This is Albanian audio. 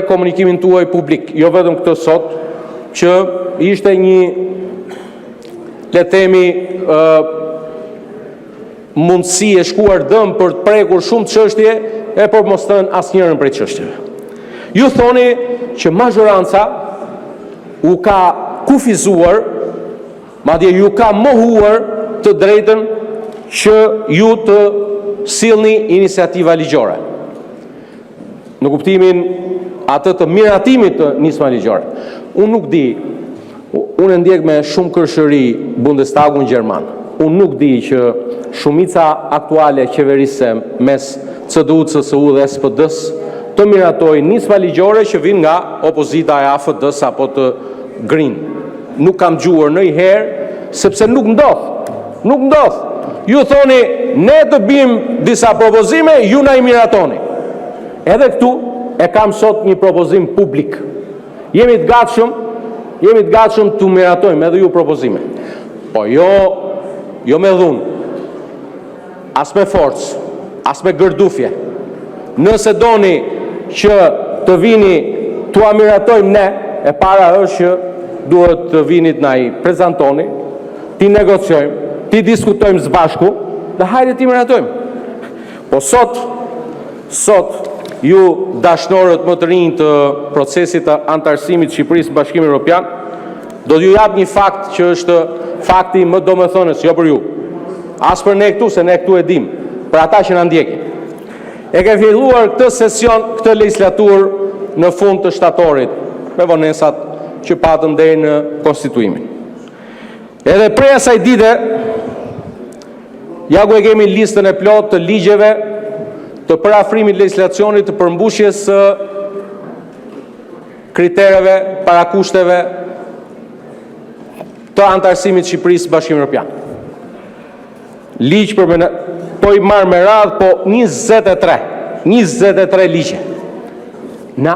komunikimin tuaj publik, jo vetëm këtë sot, që ishte një, le të themi, mundësi e shkuar dëm për të prekur shumë çështje e për mos thënë asnjërin prej çështjeve. Ju thoni që majoranca u ka kufizuar, madje ju ka mohuar të drejtën që ju të sillni iniciativa ligjore. Në kuptimin atë të miratimit të nisma ligjore. Unë nuk di, unë e ndjek me shumë kërshëri Bundestagun gjerman. Unë nuk di që shumica aktuale qeverisë mes CDU, CSU dhe SPD-s të miratoj nisma ligjore që vijnë nga opozita e AFD-s apo të Green. Nuk kam dëgjuar ndonjëherë, sepse nuk ndodh. Nuk ndodh. Ju thoni, ne të bëjmë disa propozime, ju na I miratoni. Edhe këtu e kam sot një propozim publik. Jemi të gatshëm të miratojmë edhe ju propozime. Po jo me dhunë, as me forcë, as me gërdufje. Nëse doni që të vini të amiratojmë ne, e para është që duhet të vinit na I prezantoni, ti negociojmë, ti diskutojmë së bashku, dhe hajde ti miratojmë. Po sot, ju dashnorët më të rinj të procesit të antarësimit Shqipërisë në Bashkimin Evropian, do t'ju jap një fakt që është fakti më domethënës, jo për ju. As për ne këtu, se ne këtu e dim, për ata që na ndjekin. E ke filluar këtë sesion, këtë legislatur në fund të shtatorit, me vonesat që patëm deri në konstituimin. Edhe prej asaj dite, ja ku e kemi listën e plot të ligjeve të parafrimit legislacionit të përmbushjes së kritereve, parakushteve të antarësimit Shqipërisë Bashkimin Evropian. Ligj po I marr me radhë, po 23 ligje. Na